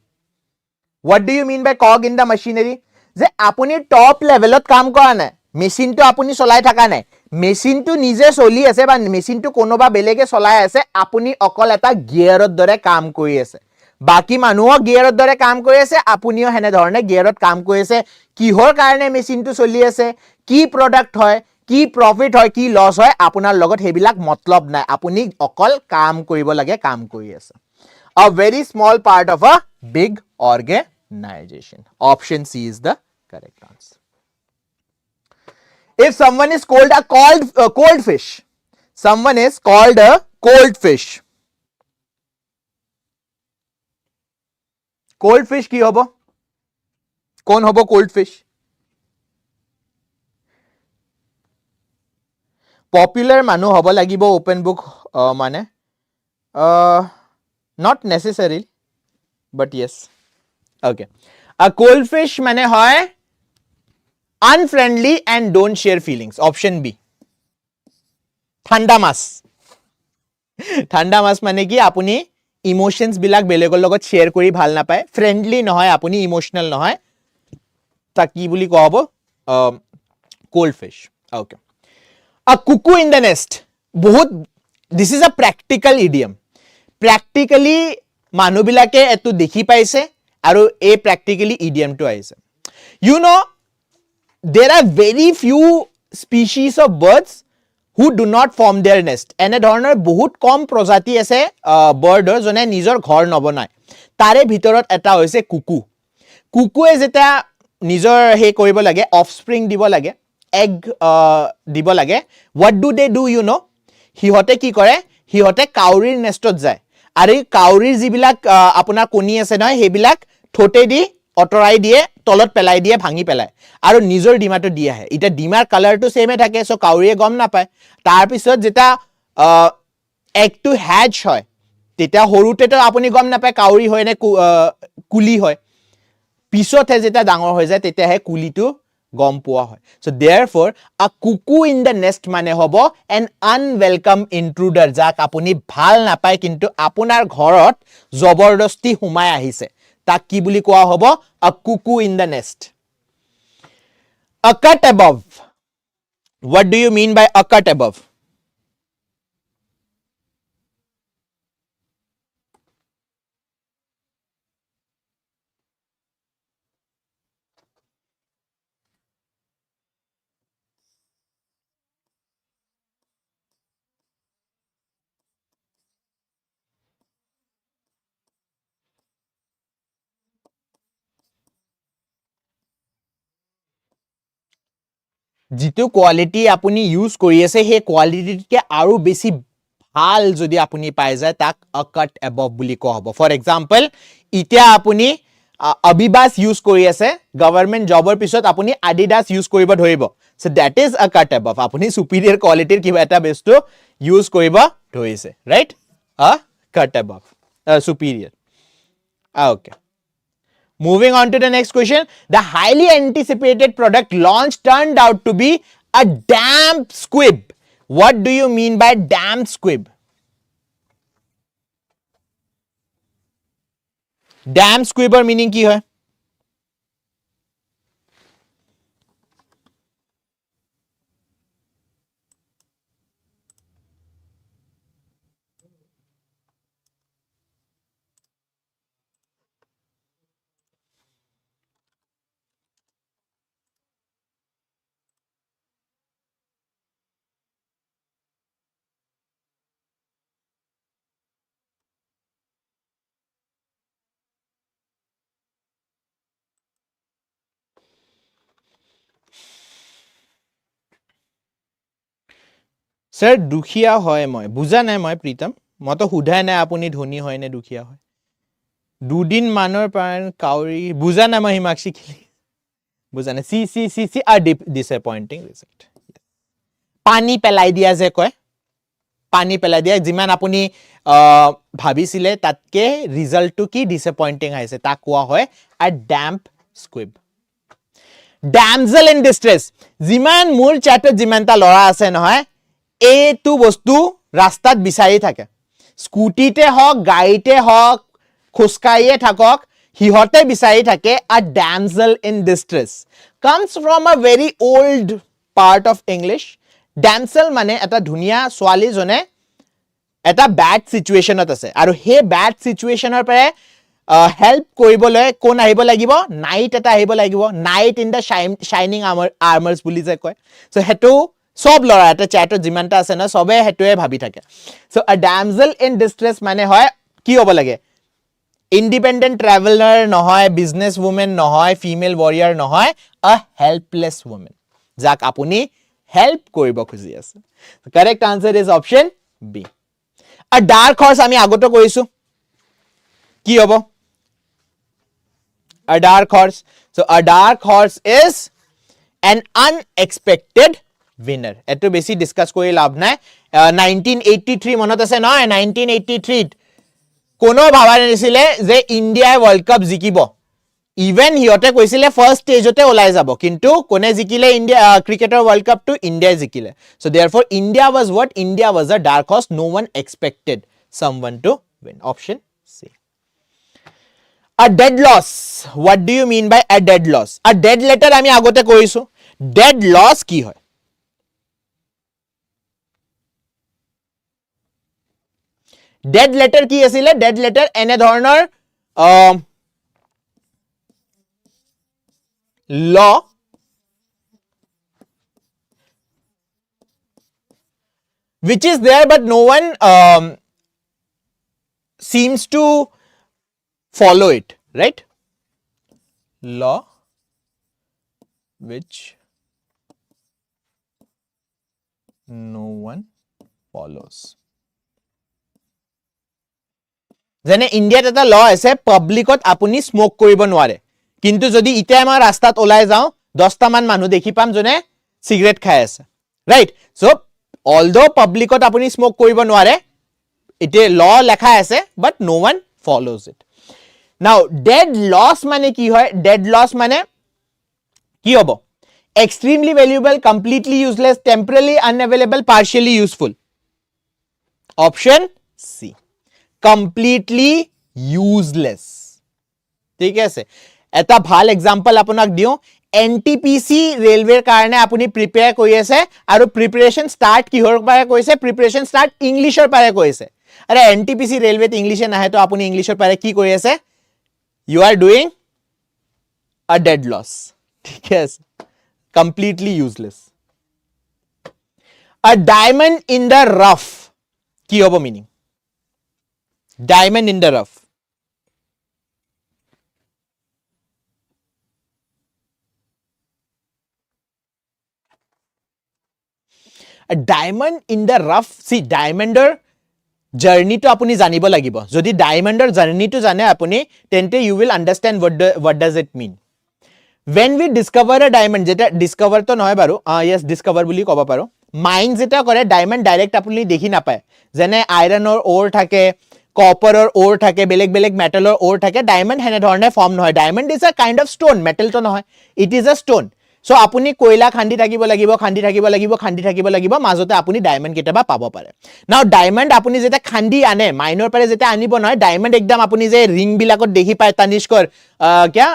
what do you mean by cog in the machinery যে আপুনি টপ লেভেলত কাম কৰা নাই মেচিনটো আপুনি চলাই থকা নাই মেচিনটো নিজে চলি আছে বা মেচিনটো কোনোবা বেলেগে চলাই আছে আপুনি অকল এটা গিয়াৰৰ দৰে কাম কৰি আছে বাকি মানুহো গিয়াৰৰ দৰে কাম কৰি আছে আপুনিও হেনে ধৰণে গিয়াৰত কাম কৰি আছে কিহৰ কাৰণে মেচিনটো চলি আছে কি প্ৰডাক্ট হয় কি প্ৰফিট হয় কি লছ হয় আপোনাৰ লগত হেবিলাক মতলব নাই আপুনি অকল কাম কৰিব লাগে কাম কৰি আছে a very small part of a big organization option C is the correct answer if someone is called a cold fish someone is called a cold fish cold fish কি হব কোন হব cold fish পপুলাৰ মানুহ হ'ব লাগিব ওপেন বুক মানে not necessary but yes okay a cold fish মানে হয় unfriendly and don't share feelings option B ঠাণ্ডা মাছ মানে কি আপুনি ইমোশনস বিলাক বেলেগৰ লগত শেয়াৰ কৰি ভাল নাপায় ফ্ৰেন্ডলি নহয় আপুনি ইমোশনাল নহয় তা কি বুলি কোৱা হ'ব cold fish okay a cuckoo in the nest বহুত this is a practical idiom practically মানুহ বিলাকে এটো দেখি পাইছে আৰু এই practically idiom টো আহিছে you know there are very few species of birds who do not form their nest এনে ধৰণৰ বহুত কম প্ৰজাতি আছে বাৰ্ডৰ জনে নিজৰ ঘৰ নবনায় তাৰে ভিতৰত এটা হৈছে কুকু কুকুৱে যেটা নিজৰ হে কৰিব লাগে অফস্প্ৰিং দিব লাগে egg দিব লাগে what do they do you know হিহতে কি কৰে হিহতে কাউৰীৰ নেষ্টত যায় আৰু কাউৰীৰ যিবিলাক আপোনাৰ কণী আছে নহয় হেবিলাক ঠোঁটে দি অটৰাই দিয়ে তলত পেলাই দিয়ে ভাঙি পেলাই আৰু নিজৰ ডিমাটো দি আহে এটা ডিমাৰ কালাৰটো সেমে থাকে সো কাউৰীয়ে গম নাপায় তাৰ পিছত যেটা এগ টু হ্যাচ হয় তেতিয়া হৰুতেটো আপুনি গম নাপায় কাউৰী হয় নে কুলি হয় পিছতহে যেটা ডাঙৰ হৈ যায় তেতিয়া হে কুলিটো গম পোৱা হয় so therefore a cuckoo in the nest মানে হ'ব an unwelcome intruder যাক আপুনি ভাল নাপায় কিন্তু আপোনাৰ ঘৰত জবৰদস্তি হুমাই আহিছে তাক কি বুলি কোৱা হ'ব a cuckoo in the nest a cut above what do you mean by a cut above जितु क्वालिटी আপুনি ইউজ কৰি আছে হে কোৱালিটিতকে আৰু বেছি ভাল যদি আপুনি পাই যায় তাক a cut above বুলি কোৱা হ'ব ফৰ এক্সাম্পল ইতিয়া আপুনি আবিবাস ইউজ কৰি আছে গভৰ্ণমেন্ট জবৰ পিছত আপুনি আডিডাস ইউজ কৰিব ধৰিব so that is a cut above আপুনি সুপিৰিয়ৰ কোৱালিটিৰ কিবা এটা বস্তু ইউজ কৰিব ধৰিছে right a cut above superior okay moving on to the next question the highly anticipated product launch turned out to be a damn squib what do you mean by damn squib damn squibber meaning কি হয় স্যার দুখিয়া হয় মই বুজা নাই মই প্ৰীতম মই তো সুধাই নাই আপুনি ধনী হয় নে দুখিয়া হয় দুদিন মানৰ প্ৰাণ কাউৰী বুজা নাই মই হিমাক্ষী বুজা নাই সি আৰ ডিসএপয়েন্টিং ৰিজাল্ট পানী পেলাই দিয়া যে কয় পানী পেলাই দিয়া যিমান আপুনি ভাবিছিলে তাতকে ৰিজাল্টটো কি ডিসএপয়েন্টিং আহিছে তাক কোৱা হয় আ damp squib Damsel in distress যিমান মূল চ্যাটত যিমানটা লৰা আছে নহয় এইটো বস্তু ৰাস্তাত বিচাৰি থাকে স্কুটিতে হওক গাড়ীতে হওক খুসকাইয়ে থাকক হিহতে বিচাৰি থাকে a damsel in distress comes from a very old part of English damsel মানে এটা ধুনিয়া ছোৱালী জনে এটা ব্যাড সিচুৱেচনত আছে আৰু হে ব্যাড সিচুৱেচনৰ পৰে হেল্প কৰিবলৈ কোন আহিব লাগিব নাইট এটা আহিব লাগিব নাইট ইন দা শাইনিং আৰ্মাৰ্স বুলি যে কয় সো হেতু সব লৰা এটা চ্যাটত যিমানটা আছে না সবে হেতুৱে ভাবি থাকে সো আ ড্যামজেল ইন ডিস্ট্ৰেছ মানে হয় কি হ'ব লাগে ইন্ডিপেন্ডেন্ট ট্ৰেভেলাৰ নহয় বিজনেস ওমেন নহয় ফিমেল ওয়াৰিয়াৰ নহয় আ হেল্পলেস ওমেন যাক আপুনি হেল্প কৰিব খুজি আছে correct answer is option be a dark horse আমি আগতে কৈছো কি হ'ব a dark horse so a dark horse is an unexpected winner eto besi discuss kori labh nai 1983 monot ase noy 1983 kono bhaba nisile je india world cup jikibo even hiote koisile first stage ote olai jabo kintu kone jikile india cricketer world cup to india jikile so therefore india was what india was a dark horse no one expected someone to win option c A dead loss. What do you mean by a dead loss? A dead letter আমি আগতে কৈছো. Dead loss কি হয়? Dead letter কি আছিলে? Dead letter এনে ধৰণৰ law which is there but no one seems to follow it, right? Law which no one follows. যেনে ইণ্ডিয়াত এটা ল আছে পাব্লিকত আপুনি স্মোক কৰিব নোৱাৰে কিন্তু যদি ইতে আমাৰ ৰাস্তাত ওলাই যাও 10টা মান মানুহ দেখি পাম জনে সিগাৰেট খাই আছে ৰাইট সো অলদো পাব্লিকত আপুনি স্মোক কৰিব নোৱাৰে ইতে ল লেখা আছে but no one follows it Now, dead loss mane ki hoy? Dead loss mane ki hobo? Extremely valuable, completely useless, temporarily unavailable, partially useful. Option C. Completely useless. ঠিক আছে এটা ভাল এক্সাম্পল আপোনাক দিও এনটিপিসি ৰেলৱেৰ কাৰণে আপুনি প্ৰিপেয়াৰ কৰি আছে আৰু প্ৰিপাৰেচন ষ্টাৰ্ট কিহৰ পৰা কৈছে প্ৰিপাৰেচন ষ্টাৰ্ট ইংলিশৰ পৰা কৈছে আৰে এনটিপিসি ৰেলৱেত ইংলিশে নাহে তো আপুনি ইংলিশৰ পৰা কি কৰি আছে You are doing a dead loss. Yes, completely useless. A diamond in the rough. Ki hobo meaning? Diamond in the rough. A diamond in the rough. See, diamonder. Journey তো আপুনি জানিব লাগিব যদি ডায়মন্ডৰ জার্নি তো জানে আপুনি তেন্তে you will understand what does it mean when we discover a diamond যেটা ডিসকভার তো নহয় বাৰু yes ডিসকভাৰ বুলি কব পাৰো মাইন যেটা কৰে ডায়মন্ড ডাইৰেক্ট আপুনি দেখি না পায় যেনে আয়ৰনৰ ওৰ থাকে কপাৰৰ ওৰ থাকে বেলেগ বেলেগ মেটালৰ ওৰ থাকে ডায়মন্ড হেনে ধৰণে ফৰ্ম নহয় diamond is a kind of stone metal তো নহয় it is a stone so আপুনি কয়লা খান্দি থাকিব লাগিব মাজতে আপুনি ডায়মন্ড কেতিয়াবা পাব পাৰে নাও ডায়মন্ড আপুনি যেটা খান্দি আনে মাইনৰ পাৰে যেটা আনিব নহয় ডায়মন্ড একদম আপুনি যে ৰিং বিলাকত দেখি পায় তানিষ্কৰ क्या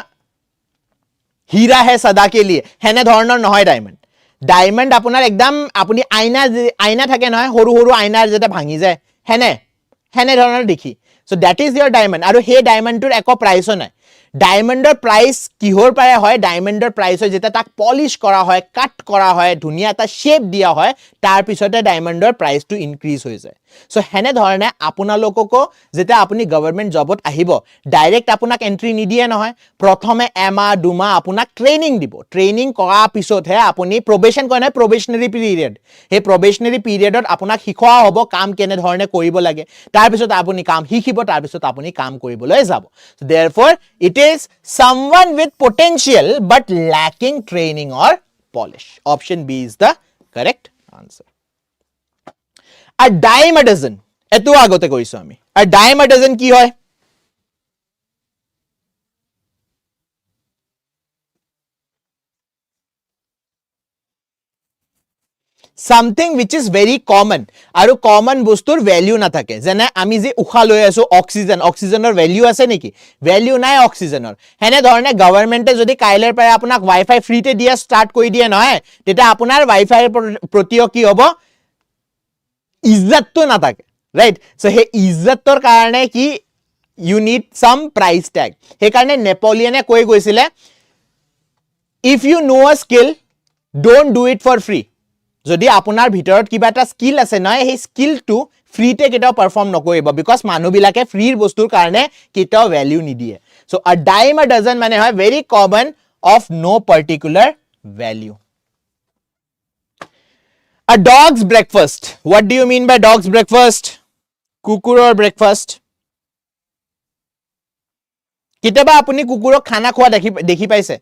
हीरा है सदा के लिए हेने ধৰণৰ নহয় ডায়মন্ড ডায়মন্ড আপোনাৰ একদম আপুনি আইনা থাকে নহয় সৰু সৰু আইনাৰ যেটা ভাঙি যায় হেনে ধৰণৰ দেখি so that is your diamond আৰু হে ডায়মন্ডৰ একো প্ৰাইসও নাই ডায়মণ্ডৰ প্ৰাইচ কিহৰ পৰা হয় ডায়মণ্ডৰ প্ৰাইচ হয় যেটা তাক পলিশ কৰা হয় কাট কৰা হয় ধুনিয়া এটা শেপ দিয়া হয় তাৰ পিছতে ডায়মণ্ডৰ প্ৰাইচটো ইনক্ৰিজ হৈ যায় সো হেনে ধৰণে আপোনালোককো যেটা আপুনি গভৰ্ণমেন্ট জবত আহিব ডাইৰেক্ট আপোনাক এন্ট্ৰি নিদিয়ে নহয় প্ৰথমে এমা দুমা আপোনাক ট্ৰেইনিং দিব ট্ৰেইনিং কৰা পিছতহে আপুনি প্ৰবেশন কয় না প্ৰবেশনাৰী পিৰিয়ড হে প্ৰবেশনাৰী পিৰিয়ডত আপোনাক শিকোৱা হ'ব কাম কেনে ধৰণে কৰিব লাগে তাৰ পিছত আপুনি কাম শিকিব তাৰ পিছত আপুনি কাম কৰিবলৈ যাব so therefore it is someone with potential but lacking training or polish option B is the correct answer a dime a dozen এটো আগতে কৈছো আমি a dime a dozen কি হয় something which is very common আৰু common বস্তুৰ ভ্যালু না থাকে যেনে আমি যে উখা লৈ আছো অক্সিজেনৰ ভ্যালু আছে নেকি ভ্যালু নাই অক্সিজেনৰ হেনে ধৰণে গভৰ্ণমেন্টে যদি কাইলৰ পৰা আপোনাক ওয়াইফাই ফ্ৰীতে দিয়া ষ্টাৰ্ট কৰি দিয়ে নহয় তেটা আপোনাৰ ওয়াইফাইৰ প্ৰতিও কি হ'ব ইজ্জতটো না থাকে ৰাইট সো হে ইজ্জতৰ কাৰণে কি you need some price tag হে কাৰণে নেপোলিয়নে কৈ গৈছিলে if you know a skill don't do it for free যদি আপোনাৰ ভিতৰত কিবা এটা স্কিল আছে নহয় সেই স্কিলটো ফ্ৰীতে কেটাও পাৰফৰ্ম নকৰিব বিকজ মানুহবিলাকে ফ্ৰীৰ বস্তুৰ কাৰণে কেটাও ভ্যালু নিদিয়ে so a dime a dozen মানে হয় very common of no particular value a dog's breakfast what do you mean by dog's breakfast কুকুৰৰ ব্ৰেকফাষ্ট কিতাবা আপুনি কুকুৰক খানা খোৱা দেখি পাইছে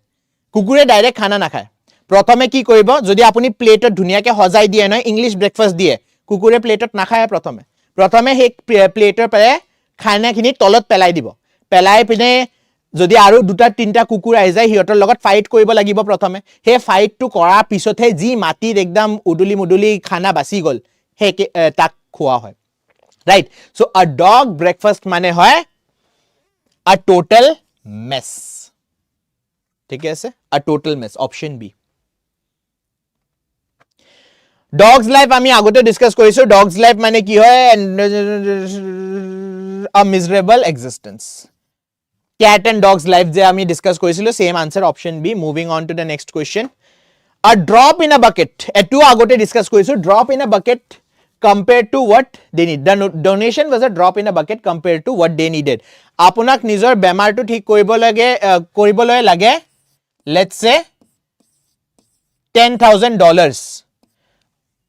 কুকুৰে ডাইৰেক্ট খানা নাখায় প্ৰথমে কি কৰিব যদি আপুনি প্লেটত ধুনিয়াকে সজাই দিয়ে নহয় ইংলিশ ব্ৰেকফাষ্ট দিয়ে কুকুৰে প্লেটত নাখায় প্ৰথমে হে প্লেটৰ পৰা খানাখিনি তলত পেলাই দিব পেলাই পিনে যদি আৰু দুটা তিনটা কুকুৰ আহি যায় হিয়তৰ লগত ফাইট কৰিব লাগিব প্ৰথমে হে ফাইটটো কৰা পিছতহে যি মাটিৰ একদম উডুলি মুডুলি খানা বাছি গল হে তাক খোৱা হয় right so a dog breakfast মানে হয় a total mess ঠিক আছে a total mess option B dogs life আমি আগতে ডিসকাস কৰিছো dogs life মানে কি হয় a miserable existence cat and dogs life যে আমি ডিসকাস কৰিছিলো same answer option B moving on to the next question a drop in a bucket এটো আগতে ডিসকাস কৰিছো drop in a bucket compared to what they need the donation was a drop in a bucket compared to what they needed আপোনাক নিজৰ বেমাৰটো ঠিক কৰিবলৈ লাগে let's say $10,000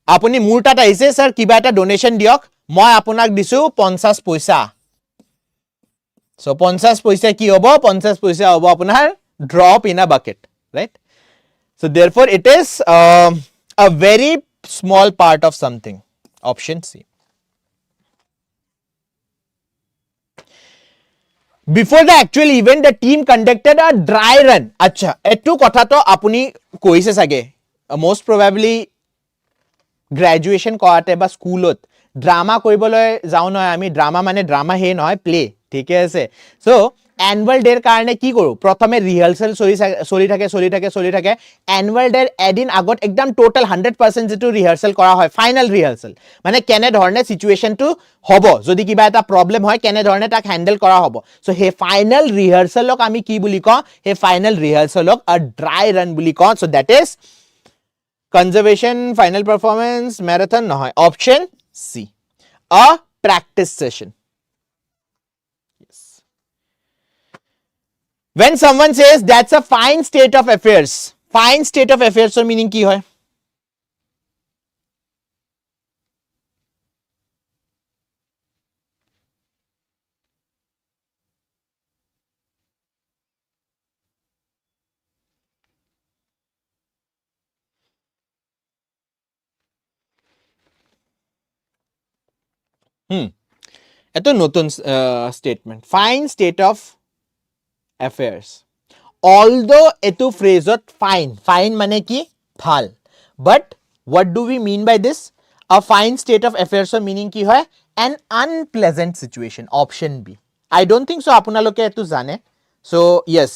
আপুনি মোৰ তাত আহিছে স্যাৰ কিবা এটা ডোনেশন দিয়ক মই আপোনাক দিছো 50 পইচা সো 50 পইচা কি হ'ব 50 পইচা হ'ব আপোনাৰ drop in a bucket right so therefore it is a very small part of something option C before the actual event the team conducted a dry run acha etu kotha to apuni koise sage most probably graduation korate ba schoolot drama koiboloi jao noy ami drama mane drama he noy play thik ase so annual day karone ki koru prothome rehearsal sori thake annual day edin agot ekdam total 100% jetu rehearsal kora hoy final rehearsal mane kene dhorne situation tu hobo jodi kiba eta problem hoy kene dhorne tak handle kora hobo so he final rehearsal ok ami ki buli ko he final rehearsal ok a dry run buli ko so that is conservation final performance marathon no hoy option C a practice session when someone says that's a fine state of affairs so meaning ki hoy eto notun statement fine state of affairs although etu phrase ot fine mane ki bhal but what do we mean by this a fine state of affairs or meaning ki hoy an unpleasant situation option B I don't think so apunaloke etu jane so yes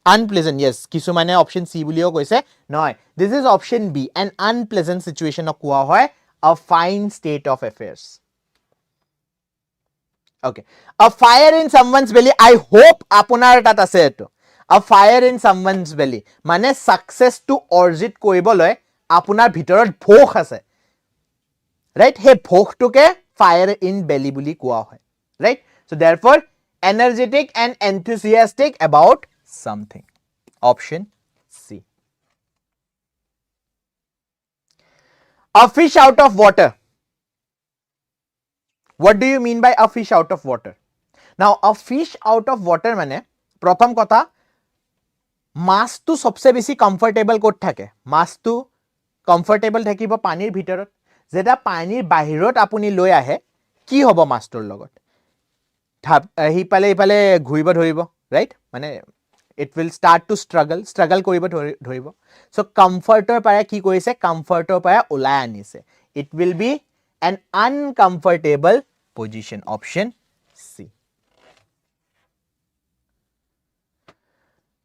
unpleasant yes kisumane option C bulio koise noy this is option B an unpleasant situation ok koa hoy a fine state of affairs okay a fire in someone's belly I hope apunar tat ase etu A fire in someone's belly. মানে success to অৰ্জিত কৰিবলৈ আপোনাৰ ভিতৰত ভোক আছে, right? সেই ভোকটোকে fire in belly বুলি কোৱা হয়, right? So therefore energetic and enthusiastic about something. Option C. A fish out of water. What do you mean by a fish out of water? Now a fish out of water মানে প্ৰথম কথা মাছটো সবচে বেছি কমফৰ্টেবল ক'ত থাকে, মাছটো কমফৰ্টেবল থাকিব পানীৰ ভিতৰত, যেটা পানীৰ বাহিৰত আপুনি লৈ আহে কি হ'ব মাছটোৰ লগত, ইফালে ঘূৰিব ধৰিব, ৰাইট? মানে it will start to struggle কৰিব ধৰিব. So comforter পৰা কি কৰিছে, comforter পৰা ওলাই আনিছে. It will be an uncomfortable position. Option C.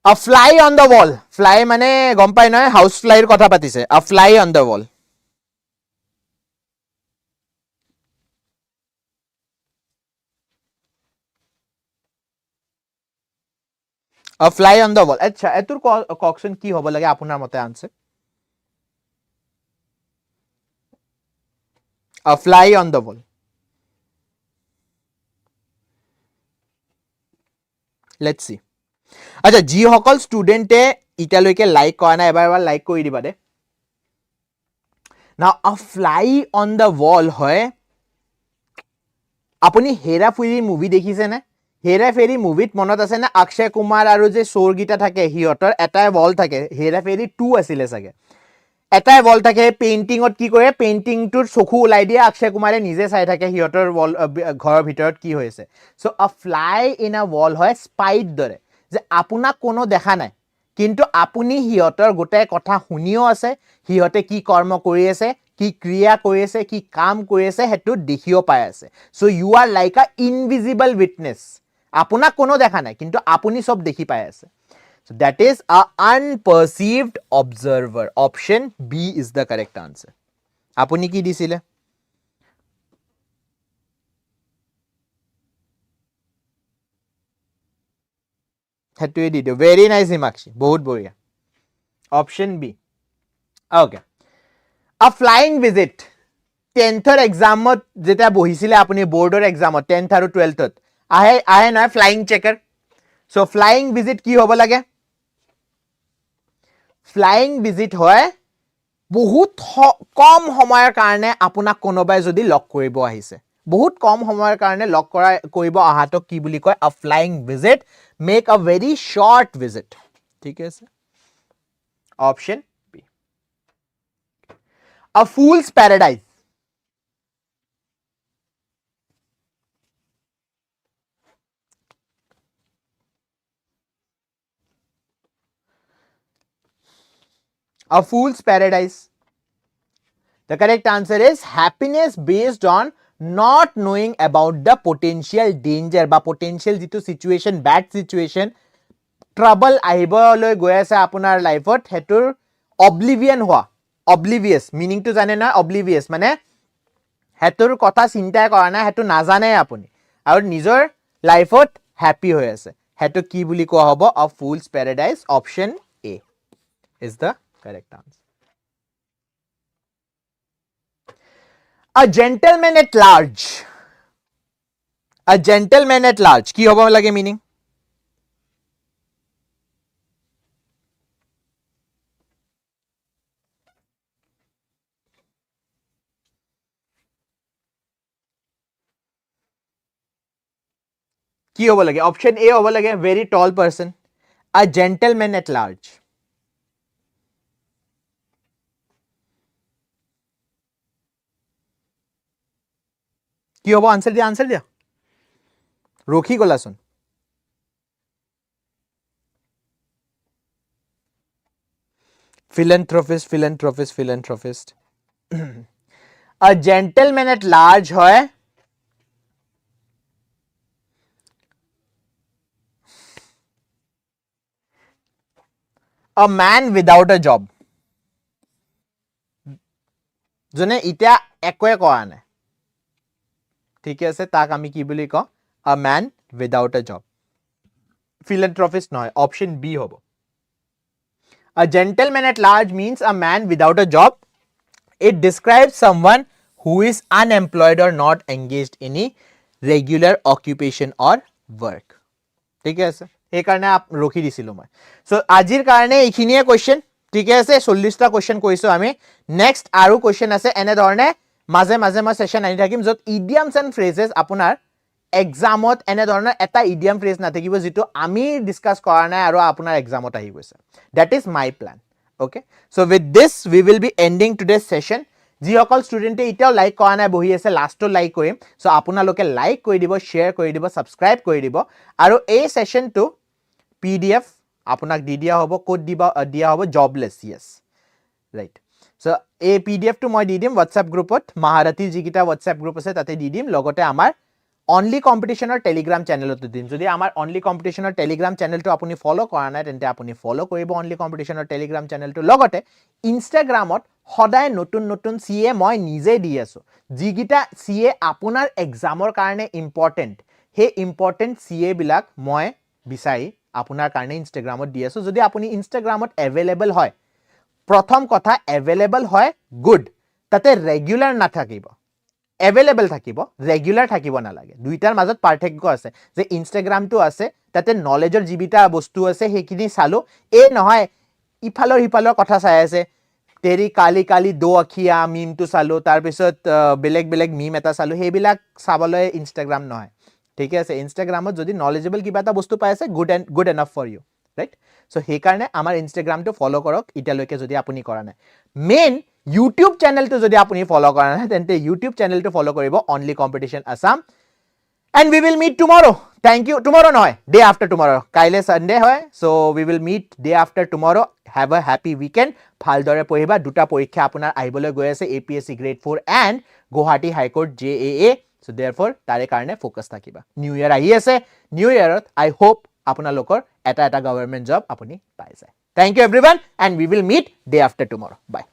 A fly on the wall. Fly মানে গম পাই নহয়, house fly ৰ কথা পাতিছে. A fly on the wall. A fly on the wall. আচ্ছা এটোৰ ককশন কি হ'ব লাগে আপোনাৰ মতে answer? A fly on the wall. Let's see. আচ্ছা যিসকল ষ্টুডেণ্টে এতিয়ালৈকে লাইক কৰা নাই এবাৰ লাইক কৰি দিবা দে. Now a fly on the wall হয়, আপুনি হেৰা ফেৰী মুভি দেখিছে নে? হেৰা ফেৰী মুভিত মনত আছে না অক্ষয় কুমাৰ আৰু যে চোৰগিটা থাকে হিহঁতৰ এটাই wall থাকে, হেৰা ফেৰী 2 আছিলে চাগে, এটাই wall থাকে, পেইন্টিংত কি কৰে পেইন্টিংটোৰ চকু ওলাই দিয়ে, অক্ষয় কুমাৰে নিজে চাই থাকে হিহঁতৰ wall ঘৰৰ ভিতৰত কি হৈছে. So a fly in a wall হয় স্পাইট দৰে, যে আপোনাক কোনো দেখা নাই কিন্তু আপুনি হিহঁতৰ গোটেই কথা শুনিও আছে, হিহঁতে কি কৰ্ম কৰি আছে, কি ক্ৰিয়া কৰি আছে, কি কাম কৰি আছে হেতু দেখিও পাই আছে. So you are like a invisible witness, আপোনাক কোনো দেখা নাই কিন্তু আপুনি সব দেখি পাই আছে. So that is a unperceived observer. Option B is the correct answer. Apuni ki disile? Hetu e didio. Very nice Himakshi. Bahut boria. Option B. Okay. A flying visit. 10th exam jeta bohisile apuni board or exam 10th aru 12th. Ahe na flying checker. So flying visit ki hobo lage? Flying visit হয় বহুত কম সময়ৰ কাৰণে আপোনাক কোনোবাই যদি লক কৰিব আহিছে, বহুত কম সময়ৰ কাৰণে লক কৰিব আহাতক কি বুলি কয়, a flying visit, make a very short visit. ঠিক আছে, option B. A fool's paradise. A fool's paradise. The correct answer is happiness based on not knowing about the potential danger বা potential jitu situation, bad situation, trouble আহিবলৈ গৈ আছে আপোনাৰ লাইফত, হেতুৰ oblivion হোৱা, oblivious meaning to জানে না, oblivious মানে হেতুৰ কথা চিন্তা কৰা নাই, হেতু নাজানে আপুনি আৰু নিজৰ লাইফত হ্যাপি হৈ আছে, হেতু কি বুলি কোৱা হ'ব, a fool's paradise. Option A is the correct answer. A gentleman at large. A gentleman at large কি হ'ব লাগে meaning? কি হ'ব লাগে? Option A হ'ব লাগে very tall person. A gentleman at large. কি হ'ব? আনসার দিয়া ৰখি গলাচোন. Philanthropist. A gentleman at large হয় a man without a job. যোনে ইতিয়া একোৱে কৰা নাই, ঠিক আছে, তাক আমি কি বুলি কওঁ, a man without a job. philanthropist নহয়, অপশ্যন বি হ'ব। A gentleman at large means a man without a job. It describes someone who is unemployed or not engaged in any regular occupation or work. ঠিকে আছে, সেইকাৰণে ৰখি দিছিলোঁ মই। চ' আজিৰ কাৰণে এইখিনিয়ে কুৱেশ্যন, ঠিকে আছে। 40টা কুৱেশ্যন কৰিছোঁ আমি। নেক্সট আৰু কুৱেশ্যন আছে এনেধৰণে মাজে মাজে মই ছেশ্যন আনি থাকিম, য'ত ইডিয়ামছ এণ্ড ফ্ৰেজেছ আপোনাৰ এক্সামত এনেধৰণৰ এটা ইডিয়াম ফ্ৰেজ নাথাকিব যিটো আমি ডিছকাছ কৰা নাই আৰু আপোনাৰ এক্সামত আহি গৈছে। That is my plan. Okay, so' with this we will be ending today's session. যিসকল ষ্টুডেণ্টে এতিয়াও লাইক কৰা নাই বহি আছে, লাষ্টত লাইক কৰিম। চ' আপোনালোকে লাইক কৰি দিব, শ্বেয়াৰ কৰি দিব, ছাবস্ক্ৰাইব কৰি দিব। আৰু এই ছেশ্যনটো PDF আপোনাক দি দিয়া হ'ব। ক'ত দিয়া হ'ব? জবলেছ, য়েছ, ৰাইট। চ' এই PDFটো মই দি দিম হোৱাটছএপ গ্ৰুপত, মহাৰথীৰ যিকেইটা হোৱাটছএপ গ্ৰুপ আছে তাতে দি দিম। লগতে আমাৰ অনলি কম্পিটিশ্যনৰ টেলিগ্ৰাম চেনেলতো দিম। যদি আমাৰ অনলি কম্পিটিশ্যনৰ টেলিগ্ৰাম চেনেলটো আপুনি ফ'ল' কৰা নাই তেন্তে আপুনি ফ'ল' কৰিব অনলি কম্পিটিশ্যনৰ টেলিগ্ৰাম চেনেলটো। লগতে ইনষ্টাগ্ৰামত সদায় নতুন নতুন CA মই নিজে দি আছোঁ। যিকেইটা CA আপোনাৰ এক্সামৰ কাৰণে ইম্পৰ্টেণ্ট, সেই ইম্পৰ্টেণ্ট CA বিলাক মই বিচাৰি আপোনাৰ কাৰণে ইনষ্টাগ্ৰামত দি আছোঁ। যদি আপুনি ইনষ্টাগ্ৰামত এভেইলেবল হয়, প্ৰথম কথা এভেইলেবল হয়, গুড, তাতে ৰেগুলাৰ নাথাকিব। এভেইলেবল থাকিব, ৰেগুলাৰ থাকিব নালাগে। দুইটাৰ মাজত পাৰ্থক্য আছে, যে ইনষ্টাগ্ৰামটো আছে তাতে নলেজৰ যিবিটা বস্তু আছে সেইখিনি চালোঁ। এই নহয় ইফালৰ সিফালৰ কথা চাই আছে, তেৰি কালি কালি দো আখিয়া মিমটো চালোঁ, তাৰপিছত বেলেগ বেলেগ মিম এটা চালোঁ, সেইবিলাক চাবলৈ ইনষ্টাগ্ৰাম নহয়। ঠিকে আছে, ইনষ্টাগ্ৰামত যদি নলেজেবল কিবা এটা বস্তু পাই আছে, good enough for you, right. So' সেইকাৰণে আমাৰ ইনষ্টাগ্ৰামটো ফ'ল' কৰক এতিয়ালৈকে যদি আপুনি কৰা নাই। মেইন ইউটিউব চেনেলটো যদি আপুনি ফ'ল' কৰা নাই তেন্তে ইউটিউব চেনেলটো ফ'ল' কৰিব, only competition Assam. And we will meet tomorrow. Thank you. Tomorrow নহয়, ডে আফটাৰ টুমৰো। কাইলৈ ছানডে হয়, so' we will meet day after tomorrow. Have a happy weekend. ভালদৰে পঢ়িবা। দুটা পৰীক্ষা আপোনাৰ আহিবলৈ গৈ আছে, APSC grade 4 and Guwahati high court JAA। So' therefore তাৰে কাৰণে ফ'কাছ থাকিবা। নিউ ইয়েৰ আহি আছে, নিউ ইয়েৰত আই হোপ আপোনালোকৰ এটা গভৰ্ণমেণ্ট জব আপুনি পাই যায়। Thank you everyone and we will meet day after tomorrow. By.